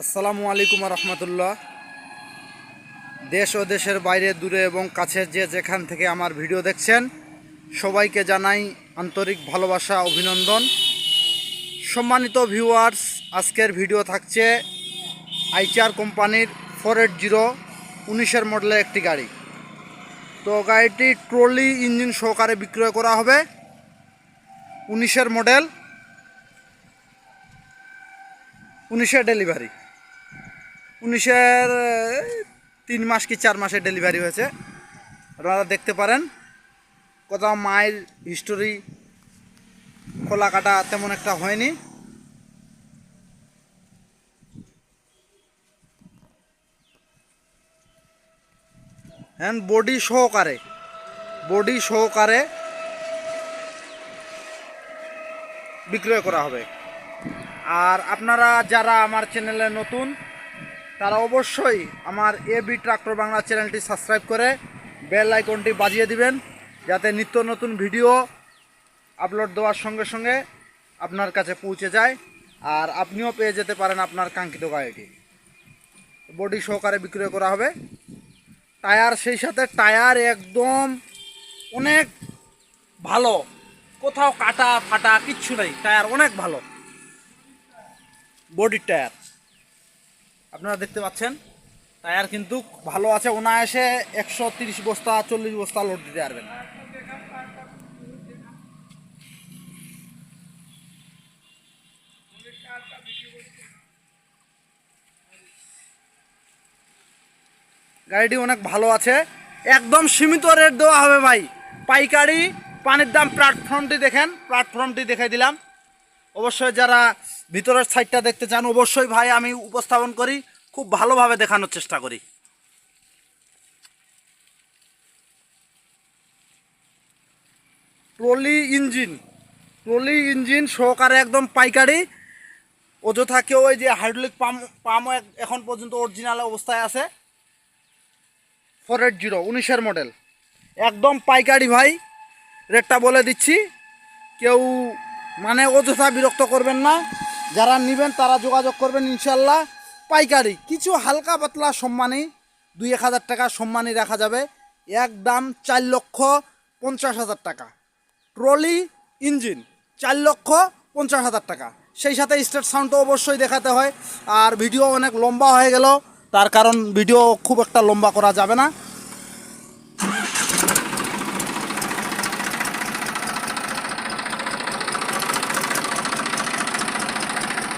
আসসালামু আলাইকুম রহমতুল্লাহ। দেশ ও দেশের বাইরে দূরে এবং কাছের যে যেখান থেকে আমার ভিডিও দেখছেন সবাইকে জানাই আন্তরিক ভালোবাসা অভিনন্দন। সম্মানিত ভিউয়ার্স, আজকের ভিডিও থাকছে আইচার কোম্পানির 480 19-এর মডেলের একটি গাড়ি। তো গাড়িটি ট্রলি ইঞ্জিন সহকারে বিক্রয় করা হবে। 19-এর মডেল, 19-এর ডেলিভারি, 19-এর 3 মাস কি 4 মাসে ডেলিভারি হয়েছে। আপনারা দেখতে পারেন কোথাও মাইল হিস্টোরি খোলা কাটা তেমন একটা হয়নি। হ্যাঁ, বডি সহকারে বিক্রয় করা হবে। আর আপনারা যারা আমার চ্যানেলে নতুন তারা অবশ্যই আমার এবি ট্রাক্টর বাংলা চ্যানেলটি সাবস্ক্রাইব করে বেল আইকনটি বাজিয়ে দিবেন, যাতে নিত্য নতুন ভিডিও আপলোড দেওয়ার সঙ্গে সঙ্গে আপনার কাছে পৌঁছে যায় আর আপনিও পেয়ে যেতে পারেন আপনার কাঙ্ক্ষিত গাড়িটি। বডি সহকারে বিক্রয় করা হবে। টায়ার, সেই সাথে টায়ার একদম অনেক ভালো, কোথাও কাটা ফাটা কিচ্ছু নেই, টায়ার অনেক ভালো। বডির টায়ার আপনারা দেখতে পাচ্ছেন, টায়ার কিন্তু ভালো আছে। অনায়াসে 130 বস্তা 40 বস্তা লোড দিতে পারবেন। গাড়িটি অনেক ভালো আছে। একদম সীমিত রেট দেওয়া হবে ভাই, পাইকারি। পানির দাম প্ল্যাটফর্মটি দেখাই দিলাম। অবশ্যই যারা ভিতরের সাইডটা দেখতে চান অবশ্যই ভাই আমি উপস্থাপন করি, খুব ভালোভাবে দেখানোর চেষ্টা করি। ট্রলি ইঞ্জিন সহকারে একদম পাইকারি। অযথা কেউ ওই যে হাইড্রোলিক পাম্পও এখন পর্যন্ত অরিজিনাল অবস্থায় আছে। 480 19-এর মডেল, একদম পাইকারি ভাই। রেটটা বলে দিচ্ছি, কেউ মানে অযথা বিরক্ত করবেন না। যারা নেবেন তারা যোগাযোগ করবেন ইনশাল্লাহ। পাইকারি কিছু হালকা পাতলা সম্মানী 2-1 হাজার টাকা সম্মানী রাখা যাবে। একদম 4,50,000 টাকা। ট্রলি ইঞ্জিন 4,50,000 টাকা। সেই সাথে স্টার্ট সাউন্ড তো অবশ্যই দেখাতে হয়। আর ভিডিও অনেক লম্বা হয়ে গেল, তার কারণ ভিডিও খুব একটা লম্বা করা যাবে না।